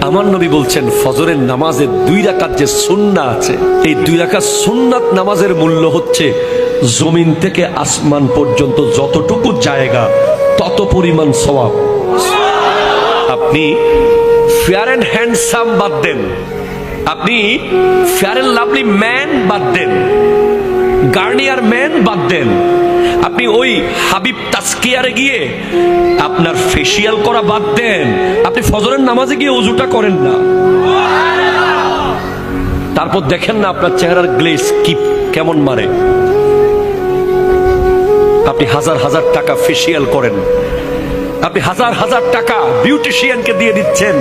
আমার নবী বলছেন ফজরের নামাজের 2 রাকাত যে সুন্নাত আছে, এই 2 রাকাত সুন্নাত নামাজের মূল্য হচ্ছে জমিন থেকে আসমান পর্যন্ত যতটুকু জায়গা তত পরিমাণ সওয়াব। আপনি ফেয়ার অ্যান্ড হ্যান্ডসাম বাদ দেন, আপনি ফেয়ার অ্যান্ড লাভলি ম্যান বাদ দেন, গার্নিয়ার ম্যান বাদ দেন, আপনি ওই হাবিব তাসকিয়ারে গিয়ে আপনার ফেসিয়াল করা বাদ দেন, আপনি ফজরের নামাজে গিয়ে ওযুটা করেন না, তারপর দেখেন না আপনার চেহারার গ্লেজ কি কেমন মারে। আপনি হাজার হাজার টাকা ফেসিয়াল করেন, আপনি হাজার হাজার টাকা বিউটিশিয়ানকে দিয়ে দিচ্ছেন,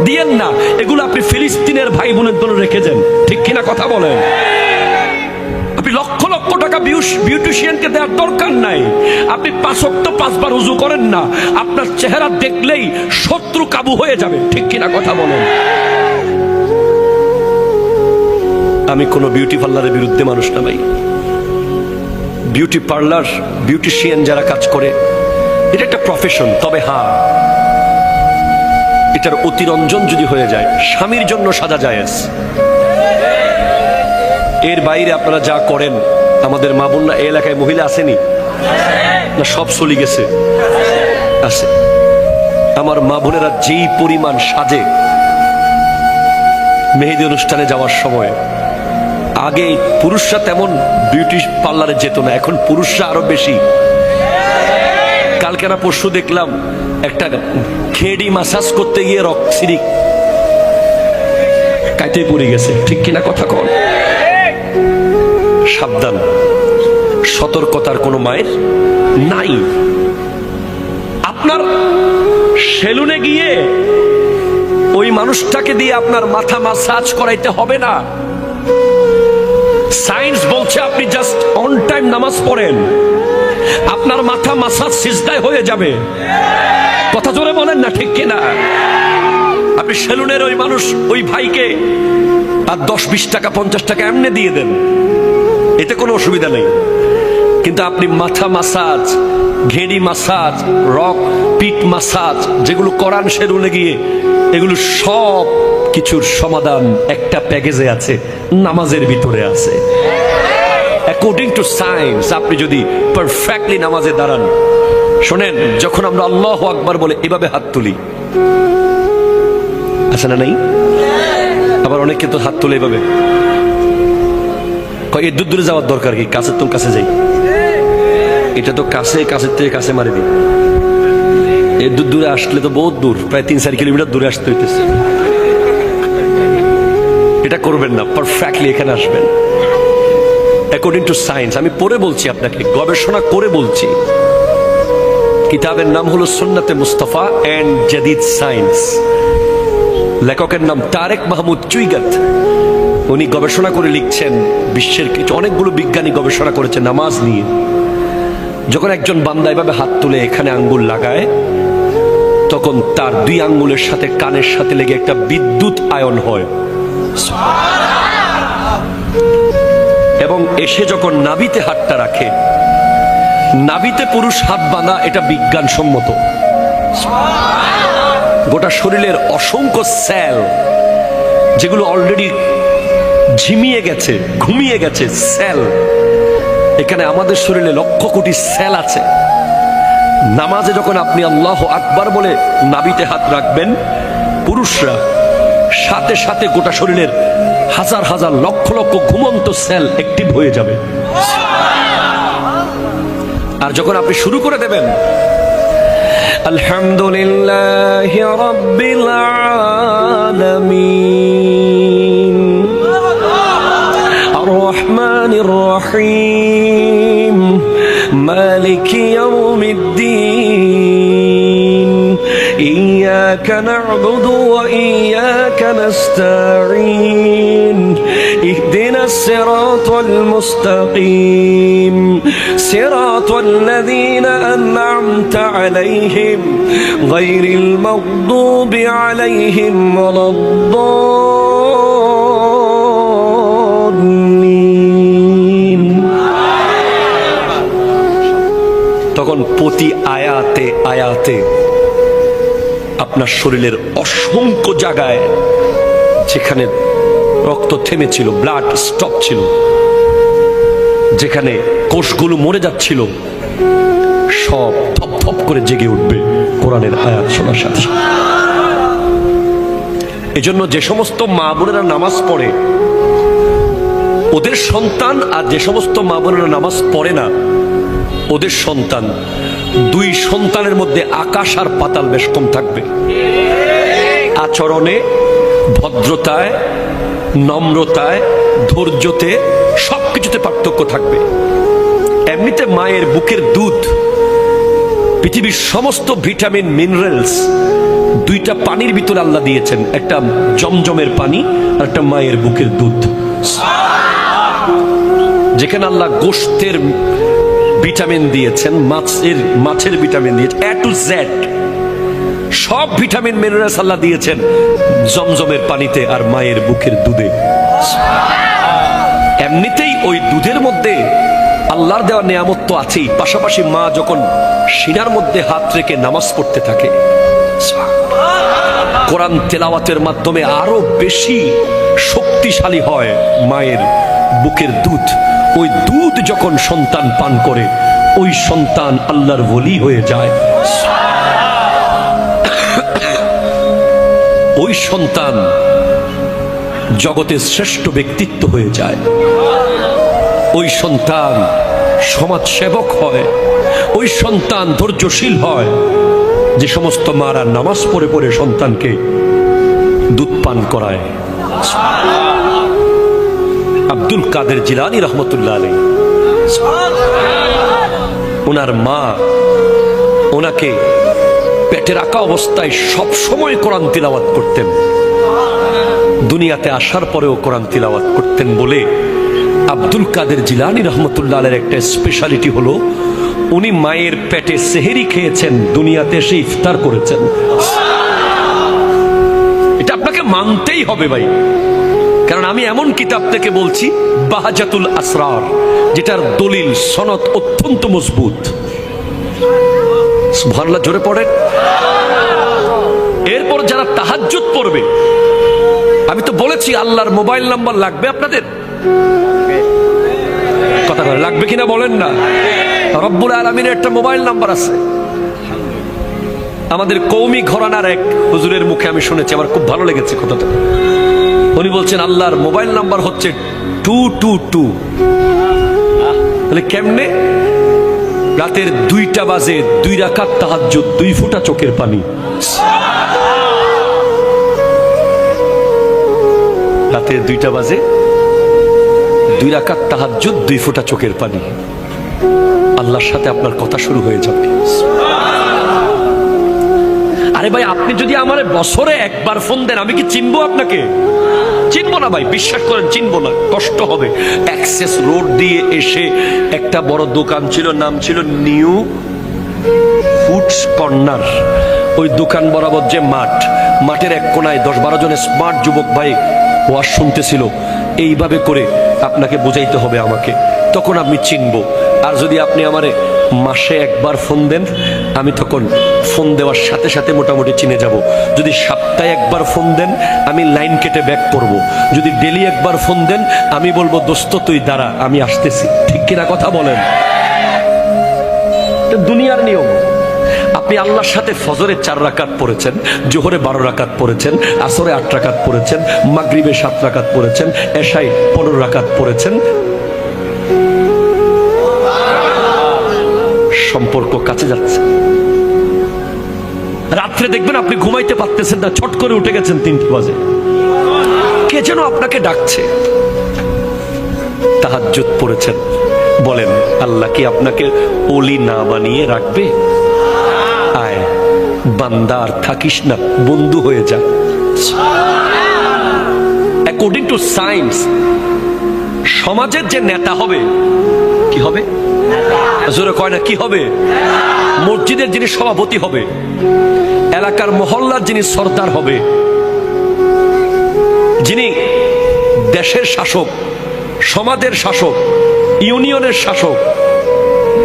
দিয়েন না, এগুলো আপনি ফিলিস্তিনের ভাই বোনের জন্য রেখে যান, ঠিক কিনা কথা বলেন? আপনি লক্ষ লক্ষ টাকা বিউটিশিয়ানকে দেওয়ার দরকার নাই, আপনি 5 ওয়াক্ত 5 বার ওযু করেন না, আপনার চেহারা দেখলেই শত্রু কাবু হয়ে যাবে, ঠিক কিনা কথা বলেন? আমি কোনো বিউটি পার্লারের বিরুদ্ধে মানুষ না ভাই। বিউটি পার্লার, বিউটিশিয়ান যারা কাজ করে এটা একটা প্রফেশন, তবে হ্যাঁ এটার অতিরঞ্জন যদি হয়ে যায়, স্বামীর জন্য সাজা জায়েজ। এর বাইরে আপনারা যা করেন, আমাদের মা বোনরা এই এলাকায় মহিলা আসেনি না, সব চলে গেছে, আছে। আমার মা বোনেরা যেই পরিমাণ সাজে মেহেদি অনুষ্ঠানে যাওয়ার সময়, আগে পুরুষরা তেমন বিউটি পার্লারে যেত না, এখন পুরুষরা আরো বেশি। কালকে না পরশু দেখলাম একটা খেডি মাসাজ করতে গিয়ে রক্সিরি কাইতে পড়ে গেছে, ঠিক কিনা কথা কন? সাবধান, সতর্কতার কোনো মায়ের নাই। আপনার সেলুনে গিয়ে ওই মানুষটাকে দিয়ে আপনার মাথা মাসাজ করাইতে হবে না। সায়েন্স বলছে আপনি জাস্ট অন টাইম নামাজ পড়েন, আপনার মাথা মাসাজ সিজদায় হয়ে যাবে। কথা জোরে বলেন না, ঠিক কিনা? আপনি সেলুনের ওই মানুষ, ওই ভাইকে আর 10-20 টাকা 50 টাকা এমনি দিয়ে দেন, এতে কোনো অসুবিধা নেই। কিন্তু আপনি মাথা মাসাজ, ঘেড়ি মাসাজ, রক পিঠ মাসাজ যেগুলো করান সেলুনে গিয়ে, এগুলো সব কিছুর সমাধান একটা প্যাকেজে আছে, নামাজের ভিতরে আছে। অ্যাকর্ডিং টু সায়েন্স আপনি যদি পারফেক্টলি নামাজে দাঁড়ান, শোনেন, যখন আমরা আল্লাহু আকবার বলে এভাবে হাত তুলি, আছে না নাই? আবার অনেকে তো হাত তুলে এভাবে, এর দূরে যাওয়ার দরকার কি, কাছের তো কাছে যাই, এটা তো কাছে, কাছের থেকে কাছে মারি দিই, এর দূরে আসলে তো বহুত দূর, প্রায় 3-4 কিলোমিটার দূরে আসতে হইতেছে। এটা করবেন না, পারফেক্টলি এখানে আসবেন অ্যাকর্ডিং টু সায়েন্স। আমি পড়ে বলছি আপনাকে, গবেষণা করে বলছি। কিতাবের নাম হলো সুন্নাতে মুস্তাফা এন্ড জাদিদ সায়েন্স, লেখকের নাম তারেক মাহমুদ চুইগাত। উনি গবেষণা করে লিখছেন, বিশ্বের কিছু অনেকগুলো বিজ্ঞানী গবেষণা করেছে নামাজ নিয়ে। যখন একজন বান্দা এভাবে হাত তুলে এখানে আঙ্গুল লাগায়, তখন তার 2 আঙ্গুলের সাথে কানের সাথে লেগে একটা বিদ্যুৎ আয়ন হয়, এবং এসে যখন নাভিতে হাতটা রাখে, নাভিতে পুরুষ হাত বাঁধা, এটা বিজ্ঞানসম্মত। গোটা শরীরের অসংখ্য সেল যেগুলো অলরেডি ঝিমিয়ে গেছে, ঘুমিয়ে গেছে সেল, এখানে আমাদের শরীরে লক্ষ কোটি সেল আছে। নামাজে যখন আপনি আল্লাহু আকবার বলে নাভিতে হাত রাখবেন, পুরুষরা সাথে সাথে গোটা শরীরের হাজার হাজার লক্ষ লক্ষ ঘুমন্ত সেল অ্যাক্টিভ হয়ে যাবে। আর যখন আপনি শুরু করে দেবেন আলহামদুলিল্লাহি রাব্বিল আলামিন আর রহমানির রহিম মালিকি ইয়াউমিদ্দিন ইয়্যাকা না'বুদু ওয়া ইয়্যাকা নাস্তাঈন ইহদিনাস সিরাতাল মুস্তাকিম সিরাতাল লাযীনা আন'আমতা আলাইহিম গায়রিল মাগদুবি আলাইহিম ওয়ালাদ-দাল্লিন। তখন প্রতি আয়াতে আয়াতে আপনার শরীরের অসংখ্য জায়গায় যেখানে রক্ত থেমেছিল, ব্লাড স্টপ ছিল, যেখানে কোষগুলো মরে যাচ্ছিল, সব থপ থপ করে জেগে উঠবে কোরআনের আয়াত শোনার সাথে। এজন্য যে সমস্ত মা বোনেরা নামাজ পড়ে ওদের সন্তান, আর যে সমস্ত মা বোনেরা নামাজ পড়ে না ওদের সন্তান, দুই সন্তানের মধ্যে আকাশ আর পাতাল বেশ কম থাকবে। আচরণে, ভদ্রতায়, নম্রতায়, ধৈর্যতে, সবকিছুতে পার্থক্য থাকবে। এমনিতে মায়ের বুকের দুধ, পৃথিবীর সমস্ত ভিটামিন মিনারেলস দুইটা পানির ভিতরে আল্লাহ দিয়েছেন, একটা জমজমের পানি আর একটা মায়ের বুকের দুধ। যেখানে আল্লাহ গোশতের ভিটামিন দিয়েছেন, মাছের ভিটামিন দিয়েছেন, এ টু জেড সব ভিটামিন মিনারেলস আল্লাহ দিয়েছেন জমজমের পানিতে আর মায়ের বুকের দুধে। এমনিতেই ওই দুধের মধ্যে আল্লাহর দেওয়া নিয়ামত তো আছেই, পাশাপাশি মা যখন সিনার মধ্যে হাত রেখে নামাজ পড়তে থাকে, কোরআন তেলাওয়াতের মাধ্যমে আরো বেশি শক্তিশালী হয় মায়ের বুকের দুধ। ওই দুধ যখন সন্তান পান করে ওই সন্তান আল্লাহর ওলি হয়ে যায়। ওই সন্তান জগতের শ্রেষ্ঠ ব্যক্তিত্ব হয়ে যায়। ওই সন্তান সমাজ সেবক হয়। ওই সন্তান ধৈর্যশীল হয়। যে সমস্ত মারা নামাজ পড়ে পড়ে সন্তানকে দুধ পান করায়। আব্দুল কাদের জিলানী রহমতুল্লাহ আলাইহি, ওনার মা ওনাকে পেটে রাখা অবস্থায় সব সময় কোরআন তিলাওয়াত করতেন, দুনিয়াতে আসার পরেও কোরআন তিলাওয়াত করতেন বলে আব্দুল কাদের জিলানী রহমতুল্লাহ আলাইহির একটা স্পেশালিটি হলো উনি মায়ের পেটে সেহেরি খেয়েছেন, দুনিয়াতে এসে ইফতার করেছেন। এটা আপনাকে মানতেই হবে ভাই, কারণ আমি এমন কিতাব থেকে বলছি বাহাজাতুল আসরার, যেটার দলিল সনদ অত্যন্ত মজবুত। সুবহানাল্লাহ, জোরে পড়েন। এরপর যারা তাহাজ্জুদ পড়বে, আমি তো বলেছি আল্লাহর মোবাইল নাম্বার লাগবে আপনাদের, কথা বলে লাগবে কিনা বলেন না। রব্বুল আলামিনের একটা মোবাইল নাম্বার আছে। আমাদের কওমি ঘরানার এক হুজুরের মুখে আমি শুনেছি, আমার খুব ভালো লেগেছে কথাটা। উনি বলছেন আল্লাহর মোবাইল নাম্বার হচ্ছে 222। তাহলে কেমনে? রাতের 2টা বাজে 2 রাকাত তাহাজ্জুদ, 2 ফোঁটা চোখের পানি। রাতের 2টা বাজে 2 রাকাত তাহাজ্জুদ, 2 ফোঁটা চোখের পানি। আল্লাহর সাথে আপনার কথা শুরু হয়ে যাবে। আরে ভাই, আপনি যদি আমার বছরে একবার ফোন দেন, আমি কি চিনবো আপনাকে? চিনবো না ভাই, বিশ্বাস করেন, চিনবো না, কষ্ট হবে। অ্যাক্সেস রোড দিয়ে এসে একটা বড় দোকান ছিল, নাম ছিল নিউ ফুডস কর্নার। ওই দোকান বরাবর যে মাঠ, মাঠের এক কোনায় 10-12 জন স্মার্ট যুবক ভাই ওয়াজ শুনতেছিল। এইভাবে করে আপনাকে বুঝাইতে হবে আমাকে, তখন আমি চিনবো। আর যদি আপনি আমারে মাসে একবার ফোন দেন, আমি তখন ফোন দেওয়ার সাথে সাথে মোটামুটি চিনে যাব। যদি সপ্তাহে একবার ফোন দেন, আমি লাইন কেটে ব্যাক করব। যদি ডেলি একবার ফোন দেন, আমি বলবো দোস্ত তুই দাঁড়া, আমি আসতেছি। ঠিক কিনা কথা বলেন? দুনিয়ার নিয়ম। আপনি আল্লাহর সাথে ফজরে 4 রাকাত পড়েছেন, জোহরে 12 রাকাত পড়েছেন, আসরে 8 রাকাত পড়েছেন, মাগরিবে 7 রাকাত পড়েছেন, এশায় 15 রাকাত পড়েছেন। সম্পর্ক কাছে যাচ্ছে। রাত্রে দেখবেন আপনি ঘুমাইতে পারতেছেন না, ছট করে উঠে গেছেন 3টে বাজে, কে যেন আপনাকে ডাকছে। তাহাজ্জুদ পড়েছেন, বলেন আল্লাহ কি আপনাকে ওলি না বানিয়ে রাখবে? আয় বান্দা, আর থাকিস না, বন্ধু হয়ে যা। অ্যাকর্ডিং টু সায়েন্স, সমাজের যে নেতা হবে, কি হবে? জোরে কয় না, কি হবে? মসজিদের যিনি সভাপতি হবে, এলাকার মহল্লার যিনি সর্দার হবে, যিনি দেশের শাসক, সমাজের শাসক, ইউনিয়নের শাসক,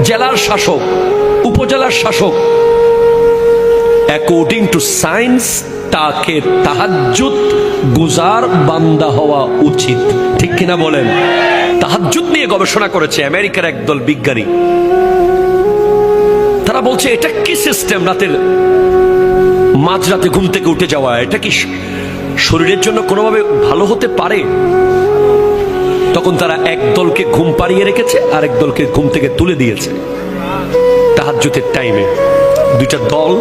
জেলার শাসক, উপজেলার শাসক, অ্যাকর্ডিং টু সায়েন্স তাকে তাহাজ্জুদ গুজার বান্দা হওয়া উচিত। ঠিক কিনা বলেন? তাহাজ্জুদ নিয়ে গবেষণা করেছে আমেরিকার একদল বিজ্ঞানী। তারা বলছে এটা কি সিস্টেম, রাতের মাঝরাতে ঘুম থেকে উঠে যাওয়া, এটা কি শরীরের জন্য কোনোভাবে ভালো হতে পারে? তখন তারা এক দলকে ঘুম পাড়িয়ে রেখেছে আর এক দলকে ঘুম থেকে তুলে দিয়েছে তাহাজ্জুদের টাইমে, দুইটা দল।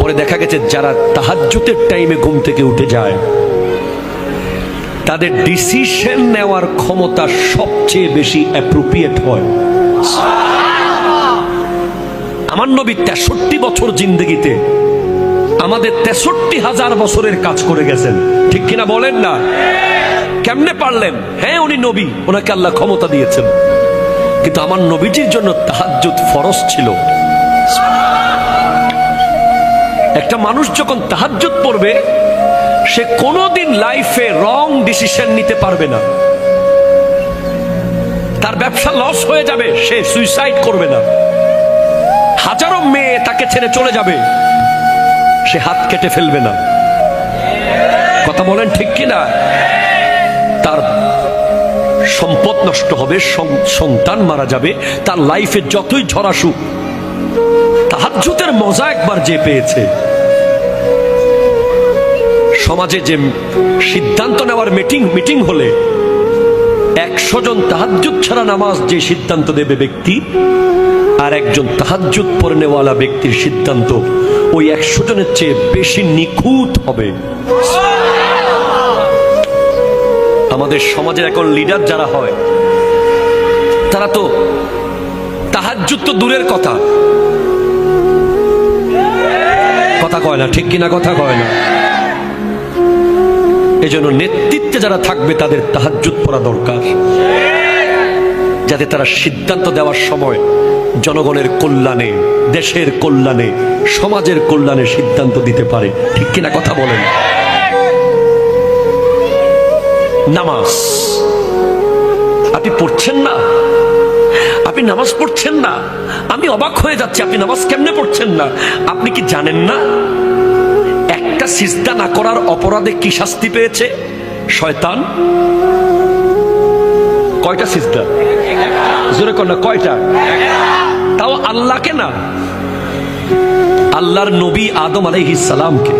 পরে দেখা গেছে যারা তাহাজ্জুদের টাইমে ঘুম থেকে উঠে যায় তাদের ডিসিশন নেওয়ার ক্ষমতা সবচেয়ে বেশি অ্যাপ্রোপ্রিয়েট হয়। আমার নবী 63 বছর জিন্দেগিতে আমাদের 63,000 বছরের কাজ করে গেছেন। ঠিক কিনা বলেন না? কেমনে পারলেন? হ্যাঁ, উনি নবী, ওনাকে আল্লাহ ক্ষমতা দিয়েছেন, কিন্তু আমার নবীজির জন্য তাহাজ্জুদ ফরজ ছিল। একটা মানুষ যখন তাহাজ্জুদ পড়বে সে কোনোদিন লাইফে রং ডিসিশন নিতে পারবে না। তার ব্যবসা লস হয়ে যাবে, সে সুইসাইড করবে না। হাজারো মেয়ে তাকে ছেড়ে চলে যাবে, সে হাত কেটে ফেলবে না। কথা বলেন ঠিক কিনা? তার সম্পদ নষ্ট হবে, সন্তান মারা যাবে, তার লাইফে যতই ঝড় আসুক, তাহাজ্জুদের মজা একবার যে পেয়েছে। সমাজে যে সিদ্ধান্ত নেওয়ার মিটিং হলে 100 জন তাহাজ্জুদ ছাড়া নামাজ যে সিদ্ধান্ত দেবে ব্যক্তি, আর একজন তাহাজ্জুদ পড়ে নেওয়ালা ব্যক্তির সিদ্ধান্ত ওই 100 জনের চেয়ে বেশি নিখুঁত হবে। আমাদের সমাজের এখন লিডার যারা হয় তারা তো তাহাজ্জুদ তো দূরের কথা, কথা কয় না। ঠিক কিনা? কথা কয় না। এজন্য নেতৃত্বে যারা থাকবে তাদের তাহাজ্জুদ পড়া দরকার, যাতে তারা সিদ্ধান্ত দেওয়ার সময় জনগণের কল্যাণে, দেশের কল্যাণে, সমাজের কল্যাণে সিদ্ধান্ত দিতে পারে। ঠিক কিনা? কথা বলেন। নামাজ আপনি পড়ছেন না, আপনি নামাজ পড়ছেন না, আমি অবাক হয়ে যাচ্ছি। আপনি নামাজ কেমনে পড়ছেন না? আপনি কি জানেন না একটা সিজদা না করার অপরাধে কি শাস্তি পেয়েছে শয়তান? কয়টা সিজদা? জোরে কর না, কয়টা? তাও আল্লাহকে না, আল্লাহর নবী আদম আলাইহিস সালামকে।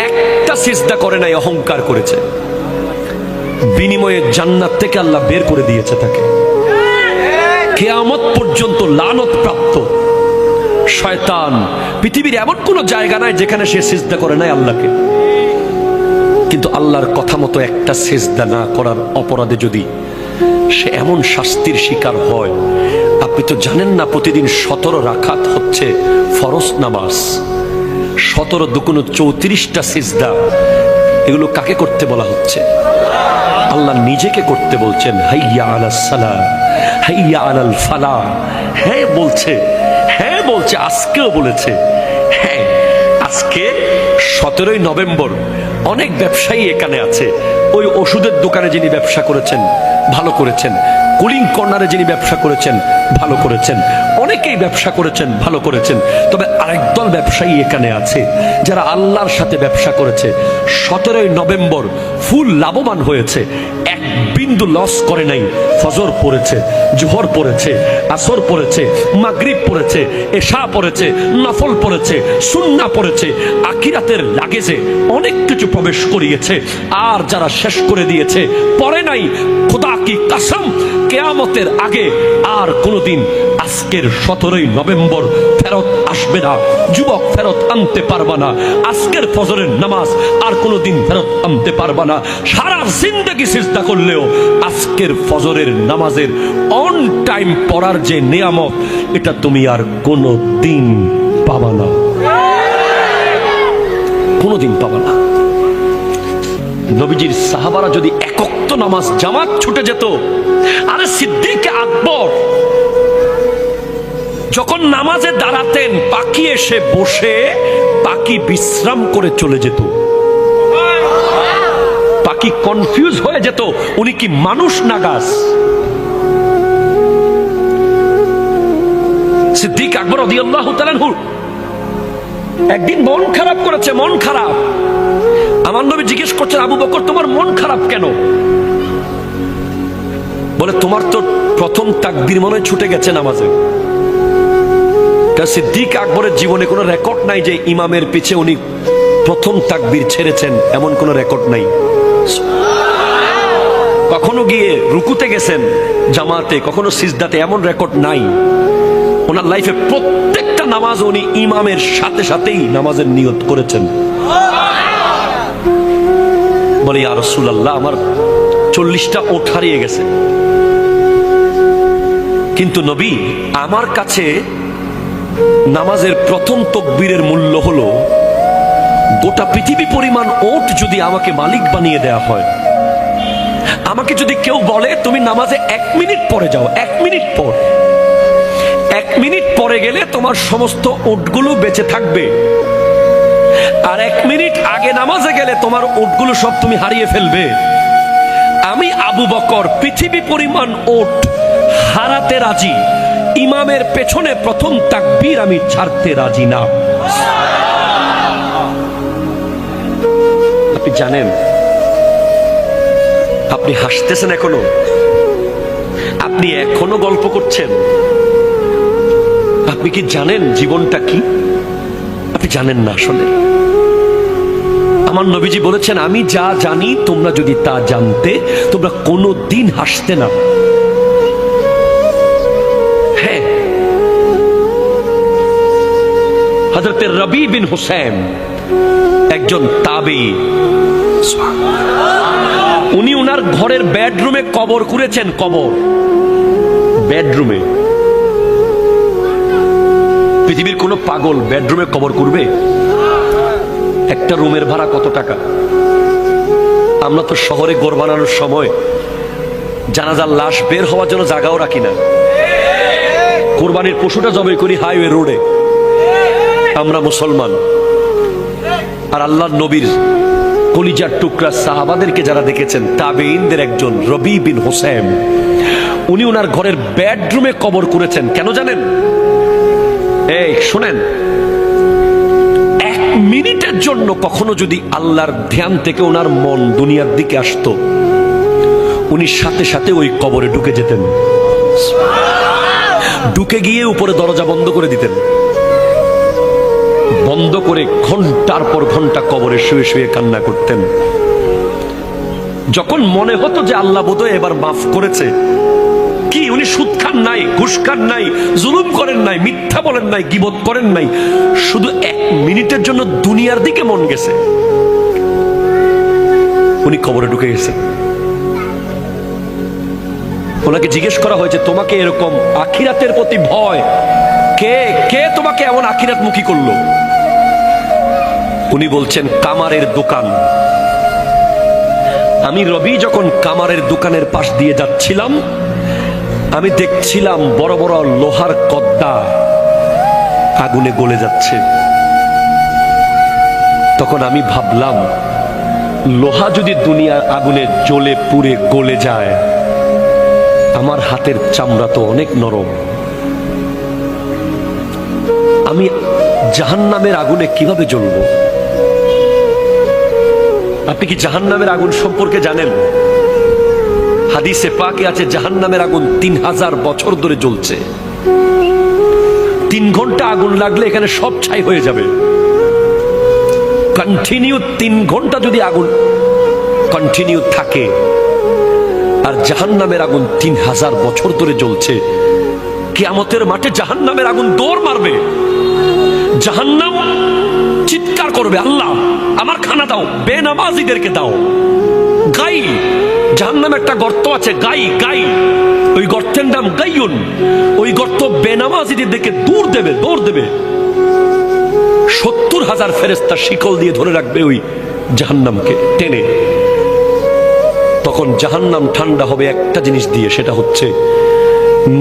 একটা সিজদা করে নাই, অহংকার করেছে, বিনিময়ে জান্নাত থেকে আল্লাহ বের করে দিয়েছে তাকে। কিয়ামত পর্যন্ত লানত প্রাপ্ত শয়তান। পৃথিবীর এমন কোন জায়গা নাই যেখানে সে সিজদা করে নাই আল্লাহকে। কিন্তু আল্লাহর কথা মতো একটা সিজদা না করার অপরাধে যদি সে এমন শাস্তির শিকার হয়, আপনি তো জানেন না প্রতিদিন 17 রাকাত হচ্ছে ফরজ নামাজ, 17 দুগুণ 34টা সিজদা। এগুলো কাকে করতে বলা হচ্ছে? আল্লাহ নিজেকে করতে বলছেন। হাইয়া আলাস সালাহ, হাইয়া আলাল ফালাহ। হ্যাঁ বলছে, হ্যাঁ বলছে, আজকেও বলেছে। হ্যাঁ, আজকে 17ই নভেম্বর অনেক ব্যবসায়ী এখানে আছে। ওই ওষুধের দোকানে যিনি ব্যবসা করেছেন ভালো করেছেন, কুলিং কর্নারে যিনি ব্যবসা করেছেন ভালো করেছেন, অনেকেই ব্যবসা করেছেন ভালো করেছেন। তবে আরেক দল ব্যবসায়ী এখানে আছে যারা আল্লাহর সাথে ব্যবসা করেছে। 17ই নভেম্বর ফুল লাভবান হয়েছে, এক বিন্দু লস করে নাই। ফজর পড়েছে, জোহর পড়েছে, আসর পড়েছে, মাগরিব পড়েছে, এশা পড়েছে, নফল পড়েছে, সুন্নাহ পড়েছে, আখিরাতের লাগেজে অনেক কিছু প্রবেশ করিয়েছে। আর যারা শেষ করে দিয়েছে, পড়ে নাই, খোদা কি কসম, কিয়ামতের আগে আর কোনোদিন আজকের 17ই নভেম্বর ফেরত আসবে না। যুবক ফেরত আনতে পারবা না আজকের ফজরের নামাজ, আর কোনোদিন ফেরত আনতে পারবা না। সারা জিন্দেগি সিজদা করলেও আজকের ফজরের নামাজের অন টাইম পড়ার যে নিয়ামত, এটা তুমি আর কোনোদিন পাবা না, কোনোদিন পাবা না। নবীজির সাহাবারা যদি একক্ত নামাজ জামাত ছুটে যেত, আরে সিদ্দিক আকবর যখন নামাজে দাঁড়াতেন, পাখি এসে বসে পাখি বিশ্রাম করে চলে যেত। পাখি কনফিউজ হয়ে যেত, উনি কি মানুষ না গাছ? সিদ্দিক আকবর রাদিয়াল্লাহু তাআলা আনহু একদিন মন খারাপ করেছে, মন খারাপ। আমার নবী জিজ্ঞেস করছেন, আবু বকর তোমার মন খারাপ কেন? বলে তোমার তো প্রথম তাকবীর মনে ছুটে গেছে নামাজে। সিদ্দিক আকবরের জীবনে কোনো রেকর্ড নাই যে ইমামের পিছে উনি প্রথম তাকবীর ছেড়েছেন, এমন কোনো রেকর্ড নাই। কখনো গিয়ে রুকুতে গেছেন জামাতে, কখনো সিজদাতে, এমন রেকর্ড নাই। ওনার লাইফে প্রত্যেকটা নামাজ উনি ইমামের সাথে সাথেই নামাজের নিয়ত করেছেন। বলে ইয়া রাসূলুল্লাহ, আমার 40টা ওঠ হারিয়ে গেছে, কিন্তু নবী আমার কাছে নামাজের প্রথম তাকবীরের মূল্য হলো গোটা পৃথিবী পরিমাণ ওট যদি আমাকে মালিক বানিয়ে দেয়া হয়। আমাকে যদি কেউ বলে তুমি নামাজে 1 মিনিট পরে যাও, 1 মিনিট পর, 1 মিনিট পরে গেলে তোমার সমস্ত ওটগুলো বেঁচে থাকবে, আর 1 মিনিট আগে নামাজে গেলে তোমার ওটগুলো সব তুমি হারিয়ে ফেলবে। আমি আবু বকর পৃথিবী পরিমাণ ওট হারাতে রাজি, ইমামের পেছনে প্রথম তাকবীর আমি ছাড়তে রাজি না। আপনি জানেন, আপনি হাসতেছেন এখনো, আপনি এখনো গল্প করছেন। আপনি কি জানেন জীবনটা কি? আপনি জানেন না আসলে। আমার নবীজি বলেছেন, আমি যা জানি তোমরা যদি তা জানতে তোমরা কোনো দিন হাসতে না। হ্যাঁ, হযরত রবি বিন হুসাইন একজন তাবেঈ, উনি উনার ঘরের বেডরুমে কবর করেছেন। কবর বেডরুমে। পৃথিবীর কোন পাগল বেডরুমে কবর করবে? একটা রুমের ভাড়া কত টাকা? আমরা তো শহরে ঘর বানানোর সময় জানাজার লাশ বের হওয়ার জন্য জায়গাও রাখি না। কোরবানির পশুটা জবাই করি হাইওয়ে রোডে। আমরা মুসলমান, আর আল্লাহর নবীর কলিজার টুকরা সাহাবাদেরকে যারা দেখেছেন, তাবেঈনদের একজন রবি বিন হুসাইন, উনি ওনার ঘরের বেডরুমে কবর করেছেন। কেন জানেন? এই শুনেন, 1 মিনিটের জন্য কখনো যদি আল্লাহর ধ্যান থেকে ওনার মন দুনিয়ার দিকে আসতো, উনি সাথে সাথে ওই কবরে ঢুকে যেতেন। ঢুকে গিয়ে উপরে দরজা বন্ধ করে দিতেন, বন্ধ করে ঘন্টার পর ঘন্টা কবরে শুয়ে শুয়ে কান্না করতেন। যখন মনে হতো যে আল্লাহ বোধহয় এবার মাফ করেছে, কি উনি সুদ খান নাই, ঘুষ খান নাই, জুলুম করেন নাই, মিথ্যা বলেন নাই, গীবত করেন নাই, শুধু 1 মিনিটের জন্য দুনিয়ার দিকে মন গেছে, উনি কবরে ঢুকে গেছেন। ওনাকে জিজ্ঞেস করা হয়েছে, তোমাকে এরকম আখিরাতের প্রতি ভয় কে কে তোমাকে এমন আখিরাত মুখী করলো? উনি বলছেন, কামারের দোকান। আমি রবি যখন কামারের দোকানের পাশ দিয়ে যাচ্ছিলাম, আমি দেখছিলাম বড় বড় লোহার কদ্দা আগুনে গলে যাচ্ছে। তখন আমি ভাবলাম, লোহা যদি দুনিয়ার আগুনে জ্বলে পুড়ে গলে যায়, আমার হাতের চামড়া তো অনেক নরম, আমি জাহান্নামের আগুনে কিভাবে জ্বলব? আপনি কি জাহান্নামের আগুন সম্পর্কে জানেন? হাদিসে পাকে আছে, জাহান্নামের আগুন 3000 বছর ধরে জ্বলছে। 3 ঘন্টা আগুন লাগলে এখানে সব ছাই হয়ে যাবে। কন্টিনিউ 3 ঘন্টা যদি আগুন কন্টিনিউ থাকে, আর জাহান্নামের আগুন 3000 বছর ধরে জ্বলছে, কিয়ামতের মাঠে জাহান্নামের আগুন দৌড় মারবে। জাহান্নাম চিৎকার করবে, আল্লাহ আমার খানা দাও, বেনামাজিদেরকে দাও। গাই, জাহান্নামে একটা গর্ত আছে, গাই গাই, ওই গর্তের নাম গাইয়ুন। ওই গর্ত বেনামাজিদের দিকে দৌড় দেবে, দৌড় দেবে। 70,000 ফেরেশতা শিকল দিয়ে ধরে রাখবে ওই জাহান্নামকে টেনে। তখন জাহান্নাম ঠান্ডা হবে একটা জিনিস দিয়ে, সেটা হচ্ছে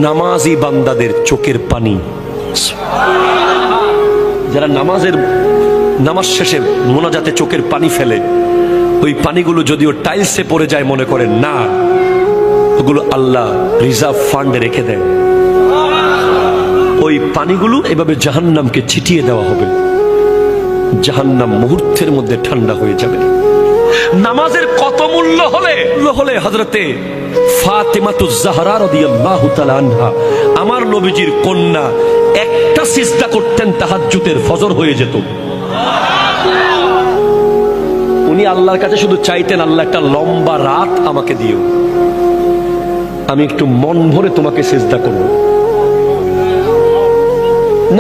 নামাজি বান্দাদের চোখের পানি। যারা নামাজ শেষে মোনাজাতে চোখের পানি ফেলে, ওই পানিগুলো যদিও টাইলসে পড়ে যায় মনে করেন না, ওগুলো আল্লাহ রিজার্ভ ফান্ডে রেখে দেয়। ওই পানিগুলো এভাবে জাহান্নামকে ছিটিয়ে দেওয়া হবে। জাহান্নাম মুহূর্তের মধ্যে ঠান্ডা হয়ে যাবে। নামাজের কত মূল্য হলে হযরতে ফাতেমাতুজ জাহরা রাদিয়াল্লাহু তাআলা আনহা, আমার নবীজির কন্যা, একটা সিজদা করতেন তাহাজ্জুদের, ফজর হয়ে যেত। উনি আল্লাহর কাছে শুধু চাইতেন, আল্লাহ একটা লম্বা রাত আমাকে দিও, আমি একটু মন ভরে তোমাকে সিজদা করব।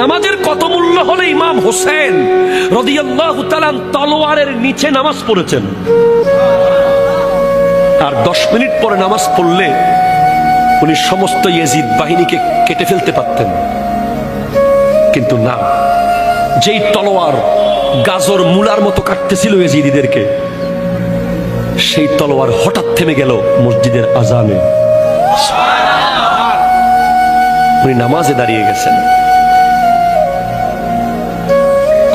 নামাজের কত মূল্য হলে ইমাম হোসেন রাদিয়াল্লাহু তাআলা তলোয়ারের নিচে নামাজ পড়েছেন, আর 10 মিনিট পরে নামাজ পড়লে উনি সমস্ত ইয়াজিদ বাহিনীকে কেটে ফেলতে পারতেন। কিন্তু না, যেই তলোয়ার গাজর মূলার মতো কাটতেছিল ইয়াজিদিদেরকে, সেই তলোয়ার হঠাৎ থেমে গেল মসজিদের আজানে। উনি নামাজে দাঁড়িয়ে গেছেন।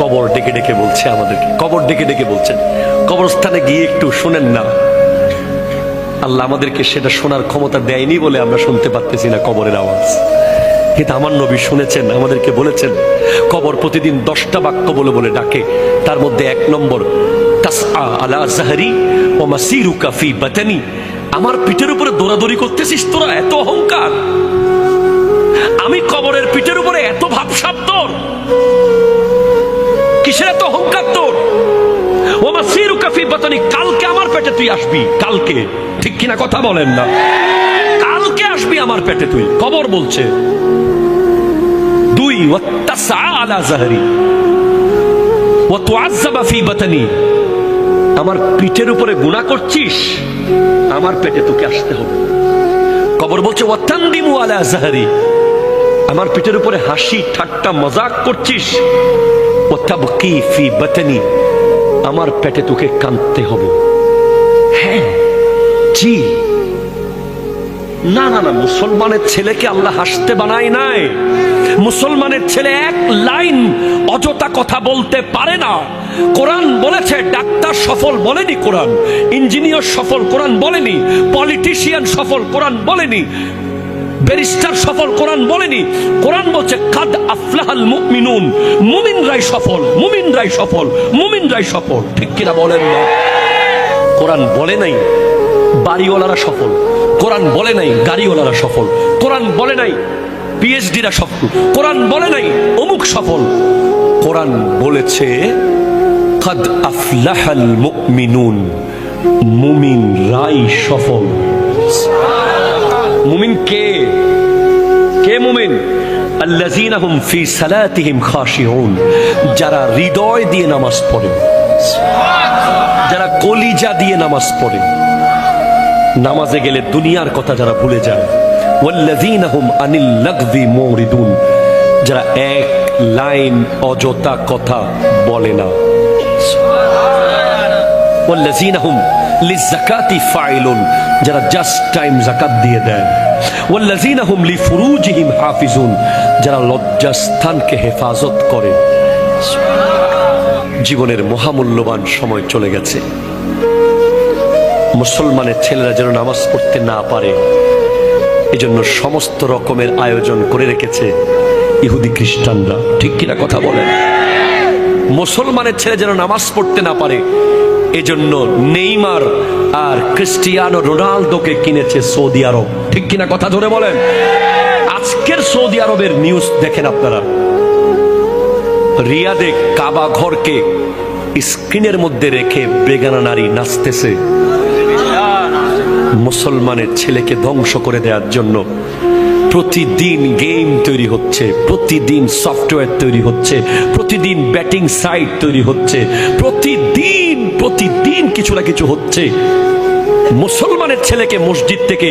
কবর ডেকে ডেকে বলছে আমাদেরকে, কবর ডেকে ডেকে বলছেন, কবরস্থানে গিয়ে একটু শোনেন না। আল্লাহ আমাদেরকে সেটা শোনার ক্ষমতা দেয়নি বলে আমরা শুনতে পারতেছি না কবরের আওয়াজ। কিন্তু আমার নবী শুনেছেন, আমাদেরকে বলেছেন কবর প্রতিদিন 10টা বাক্য বলে বলে ডাকে। তার মধ্যে 1 নম্বর, তাসআ আলা যাহরি ওয়া মাসিরুকা ফি বাতানি, আমার পিঠের উপরে দৌড়াদৌড়ি করতেছিস তোরা, এত অহংকার। আমি কবরের পিঠের উপরে এত ভাবসাব তোর, কিসের এত অহংকার তোর? ওয়া মাসিরুকা ফি বাতানি, কালকে আমার পেটে তুই আসবি, কালকে। ঠিক কিনা কথা বলেন না? কালকে আসবি আমার পেটে তুই, কবর বলছে। 2, ওয়াত্তাসআ আলা যাহরি ওয়া তুআজ্জাবা ফি বাতানি, আমার পিঠের উপরে গুনাহ করছিস, আমার পেটে তোকে আসতে হবে। কবর বলছে ওয়াতানদিমু আলা যাহরি, আমার পিঠের উপরে হাসি ঠাট্টা মজাক করছিস, ওয়াতাবকি ফি বাতানি, আমার পেটে তোকে কাঁদতে হবে। হ্যাঁ, জি, না না না, মুসলমানের ছেলেকে আল্লাহ হাসতে বানায় নাই। মুসলমানের ছেলে এক লাইন অযথা কথা বলতে পারে না। কোরআন বলেছে ডাক্তার সফল বলেনি, কোরআন ইঞ্জিনিয়ার সফল কোরআন বলেনি, পলিটিশিয়ান সফল কোরআন বলেনি, ব্যারিস্টার সফল কোরআন বলেনি। কোরআন বলছে কাদ আফলাহাল মুমিনুন, মুমিনরাই সফল, মুমিনরাই সফল, মুমিনরাই সফল। ঠিক কিনা বলেন না? কোরআন বলে নাই বাড়িওয়ালারা সফল, কোরআন বলে নাই গাড়িওয়ালারা সফল, কোরআন বলে নাই পিএইচডিরা সফল, কোরআন বলে নাই অমুক সফল। কোরআন বলেছে কাদ আফলাহাল মুমিনুন, মুমিনরাই সফল। মুমিন কে? কে মুমিন? আল্লাযীনা হুম ফি সালাতিহিম খাশিউন, যারা হৃদয় দিয়ে নামাজ পড়ে, যারা কলিজা দিয়ে নামাজ পড়ে, নামাজে গেলে দুনিয়ার কথা যারা ভুলে যায়। ওয়াল্লাযীনা হুম আনিল লাগযি মুরিদুন, যারা এক লাইন অযথা কথা বলে না। ওয়াল্লাযীনা হুম লিযাকাতি ফাইলুন, যারা জাস্ট টাইম যাকাত দিয়ে দেয়। ওয়াল্লাযীনা হুম লিফুরুজিহিম হাফিজুন, যারা লজ্জাস্থানকে হেফাজত করে। জীবনের মহামূল্যবান সময় চলে গেছে। মুসলমানের ছেলেরা যেন নামাজ পড়তে না পারে, এজন্য সমস্ত রকমের আয়োজন করে রেখেছে ইহুদি খ্রিস্টানরা। ঠিক কিনা কথা বলেন? মুসলমানের ছেলে যেন নামাজ পড়তে না পারে, এজন্য নেইমার আর ক্রিস্টিয়ানো রোনালদোকে কিনেছে সৌদি আরব। ঠিক কিনা কথা ধরে বলেন? আজকের সৌদি আরবের নিউজ দেখেন আপনারা, রিয়াদে কাবা ঘরকে স্ক্রিনের মধ্যে রেখে বেগানা নারী নাচতেছে। মুসলমানের ছেলেকে ধ্বংস করে দেওয়ার জন্য প্রতিদিন গেম তৈরি হচ্ছে, প্রতিদিন সফটওয়্যার তৈরি হচ্ছে, প্রতিদিন ব্যাটিং সাইট তৈরি হচ্ছে, প্রতিদিন প্রতিদিন কিছু না কিছু হচ্ছে। মুসলমানের ছেলেকে মসজিদ থেকে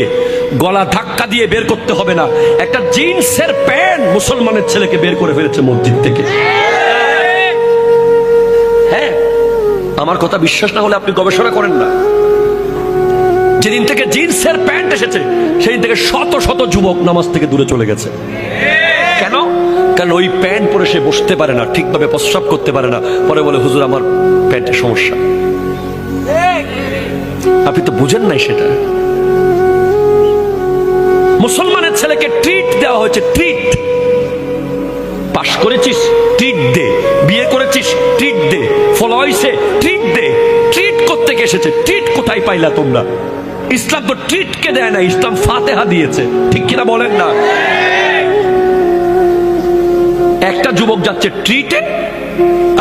গলা ধাক্কা দিয়ে বের করতে হবে না, একটা জিন্সের প্যান্ট মুসলমানের ছেলেকে বের করে ফেলেছে মসজিদ থেকে। হ্যাঁ, আমার কথা বিশ্বাস না হলে আপনি গবেষণা করেন না। যেদিন থেকে জিন্সের প্যান্ট এসেছে সেদিন থেকে শত শত যুবক নামাজ থেকে দূরে চলে গেছে। কেন? কারণ ওই প্যান্ট পরে সে বসতে পারে না, ঠিকভাবে প্রস্রাব করতে পারে না, পরে বলে হুজুর আমার প্যান্টের সমস্যা। আপনি তো বুঝেন নাই সেটা। মুসলমানের ছেলেকে ট্রিট দেওয়া হয়েছে, ট্রিট। পাশ করেছিস ট্রিট দে, বিয়ে করেছিস, ট্রিট দে। ফলো হইছে, ট্রিট দে। ট্রিট করতে এসেছে, ট্রিট কোথায় পাইলা তোমরা? ইসলাম তো ট্রিটকে দেয় না, ইসলাম ফাতেহা দিয়েছে, ঠিক কিনা বলেন না? একটা যুবক যাচ্ছে ট্রিটে,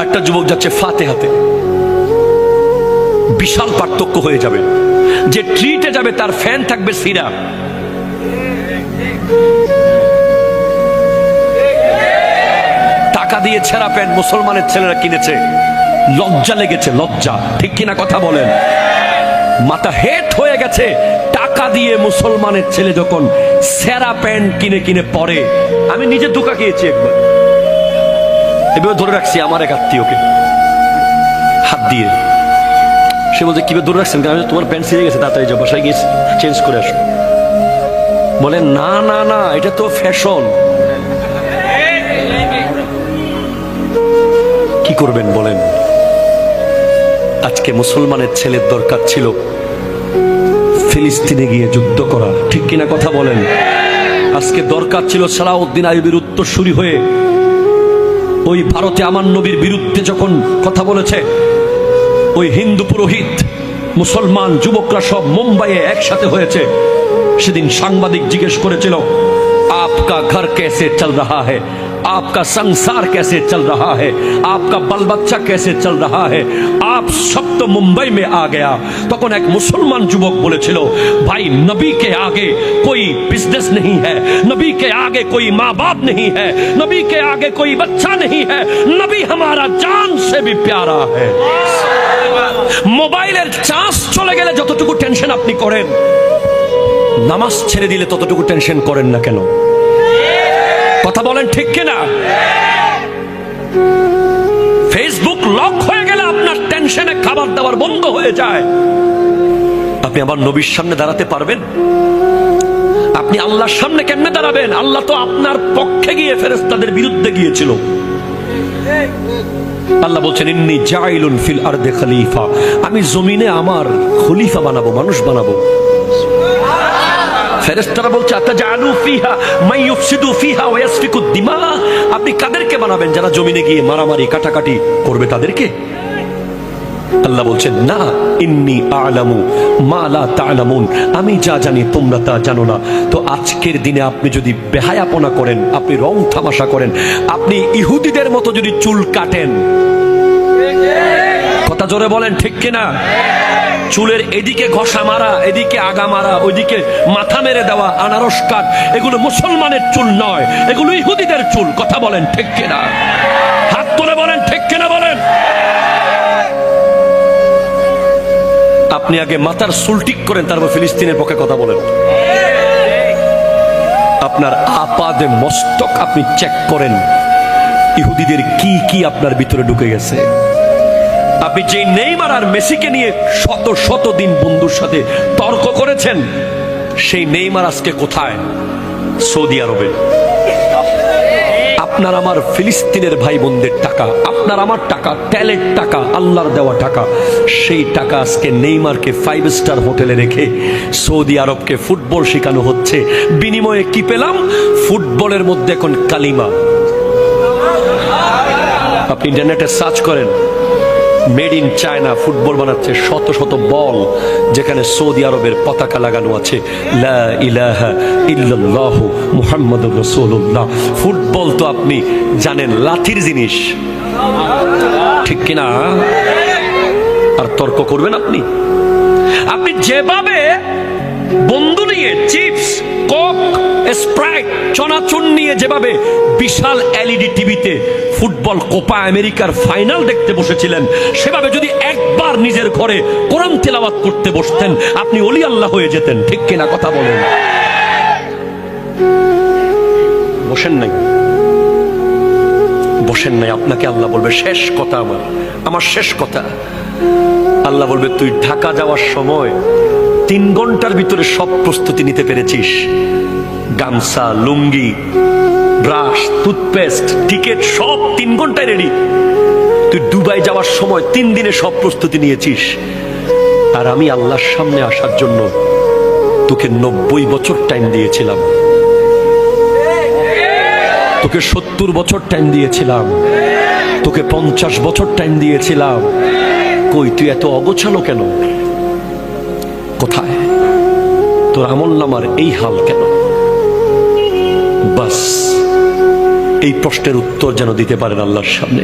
একটা যুবক যাচ্ছে ফাতেহাতে। বিশাল পার্থক্য হয়ে যাবে। যে ট্রিটে যাবে তার ফ্যান থাকবে সিরা, টাকা দিয়ে ছেঁড়া প্যান্ট মুসলমানের ছেলেরা কিনেছে, লজ্জা লেগেছে, লজ্জা, ঠিক কিনা কথা বলেন? মাথা হেট হয়ে গেছে। টাকা দিয়ে মুসলমানের ছেলে যখন সেরা প্যান্ট কিনে কিনে পরে, আমি নিজে ধোকা খেয়েছি একবার। এবার ধরে রাখছি আমার এক আত্মীয়কে হাত দিয়ে। সে বলছে কিভাবে ধরে রাখছেন? আমি তোমার প্যান্ট ছিঁড়ে গেছে, তাড়াতাড়ি যাও, বাসায় গিয়ে চেঞ্জ করে আসো। বলে না না না, এটা তো ফ্যাশন। কি করবেন বলেন? আজকে মুসলমানের ছেলের দরকার ছিল ফিলিস্তিনে গিয়ে যুদ্ধ করা, ঠিক কিনা কথা বলেন? আজকে দরকার ছিল সালাউদ্দিন আইয়ুবীর উত্তরসূরি হয়ে ওই ভারতে আমার নবীর বিরুদ্ধে যখন কথা বলেছে, ওই হিন্দু পুরোহিত মুসলমান যুবকরা সব মুম্বাইয়ে একসাথে হয়েছে। সেদিন সাংবাদিক জিজ্ঞেস করেছিল, आपका घर कैसे चल रहा है, आपका संसार कैसे चल रहा है, आपका बाल बच्चा कैसे चल रहा है, आप सब तो मुंबई में आ गया। তখন এক মুসলমান যুবক বলেছিল, भाई नबी के आगे कोई बिजनेस नहीं है, नबी के आगे कोई माँ बाप नहीं है, नबी के आगे कोई बच्चा नहीं है, नबी हमारा जान से भी प्यारा है। মোবাইলের চার্জ চলে গেলে যতটুকু টেনশন আপনি করেন, নামাজ ছেড়ে দিলে ততটুকু টেনশন করেন না কেন? কথা বলেন ঠিক কিনা? ফেসবুক লক হয়ে গেলে আপনার টেনশনে খাবার দাবার বন্ধ হয়ে যায়। আপনি আবার নবীর সামনে দাঁড়াতে পারবেন? আপনি আল্লাহর সামনে কেমনে দাঁড়াবেন? আল্লাহ তো আপনার পক্ষে গিয়ে ফেরেশতাদের বিরুদ্ধে গিয়েছিল। আল্লাহ বলছেন, ইন্নী জাইলুন ফিল আরদি খলিফা, আমি জমিনে আমার খলিফা বানাবো, মানুষ বানাবো। ফেরেশতারা বলছে, আতাজালু ফিহা মান ইউফসিদু ফিহা ওয়া ইয়াসফিকুদ দিমা, আপনি কাদেরকে বানাবেন? যারা জমিনে গিয়ে মারামারি কাটাকাটি করবে তাদেরকে? আল্লাহ বলছেন, না, ইন্নী আ'লামু মা লা তা'লামুন, আমি যা জানি তোমরা তা জানো না। তো আজকের দিনে আপনি যদি বেহায়াপনা করেন, আপনি রং তামাশা করেন, আপনি ইহুদিদের মতো যদি চুল কাটেন, কথা জোরে বলেন ঠিক কিনা? চুলের এদিকে ঘষা মারা, এদিকে আগা মারা, ওইদিকে মাথা মেরে দেওয়া, আনারস কাট, এগুলো মুসলমানের চুল নয়, এগুলো ইহুদিদের চুল। কথা বলেন ঠিক কিনা? হাত তুলে বলেন ঠিক কিনা বলেন। আপনি আগে মাথার চুল ঠিক করেন, তারপর ফিলিস্তিনের পক্ষে কথা বলেন। আপনার আপাদে মস্তক আপনি চেক করেন, ইহুদিদের কি কি আপনার ভিতরে ঢুকে গেছে। আপনি যে নেইমার আর মেসিকে নিয়ে শত শত দিন বন্ধুর সাথে তর্ক করেছেন, সেই নেইমার আজকে কোথায়? সৌদি আরবে। আপনার আমার ফিলিস্তিনের ভাই বোনদের টাকা, আপনার আমার টাকা, ট্যালেন্ট টাকা, আল্লাহর দেওয়া টাকা, সেই টাকা আজকে নেইমারকে 5 স্টার হোটেলে রেখে সৌদি আরবকে ফুটবল শেখানো হচ্ছে। বিনিময়ে কি পেলাম? ফুটবলের মধ্যে এখন কালিমা। আপনি ইন্টারনেটে সার্চ করেন, মেড ইন চায়না ফুটবল বানাচ্ছে, শত শত বল যেখানে সৌদি আরবের পতাকা লাগানো আছে, লা ইলাহা ইল্লাল্লাহু মুহাম্মাদুর রাসূলুল্লাহ। ফুটবল তো আপনি জানেন লাঠির জিনিস, ঠিক কিনা? আর তর্ক করবেন আপনি? আপনি যেভাবে বন্ধু নিয়ে চিপস, কোক, স্প্রাইট, চনাচুর নিয়ে যেভাবে বিশাল এলইডি টিভিতে ফুটবল কোপা আমেরিকার ফাইনাল দেখতে বসেছিলেন, সেভাবে যদি একবার নিজের ঘরে কোরআন তেলাওয়াত করতে বসতেন, আপনি ওলি আল্লাহ হয়ে যেতেন, ঠিক কিনা কথা বলেন? বসেন নাই, বসেন নাই। আপনাকে আল্লাহ বলবে, শেষ কথা, আমার শেষ কথা। আল্লাহ বলবে, তুই ঢাকা যাওয়ার সময় 3 ঘন্টার ভিতরে সব প্রস্তুতি নিতে পেরেছিস, গামছা, লুঙ্গি, ব্রাশ, টুথপেস্ট, টিকিট সব 3 ঘন্টায় রেডি। তুই দুবাই যাওয়ার সময় 3 দিনে সব প্রস্তুতি নিয়েছিস। আর আমি আল্লাহর সামনে আসার জন্য তোকে 90 বছর টাইম দিয়েছিলাম, তোকে 70 বছর টাইম দিয়েছিলাম। তোকে 50 বছর টাইম দিয়েছিলাম, কই তুই এত অগোছালো কেন? কোথায় তোর আমল নামার এই হাল কেন? বাস এই প্রশ্নের উত্তর যেন দিতে পারেন আল্লাহর সামনে।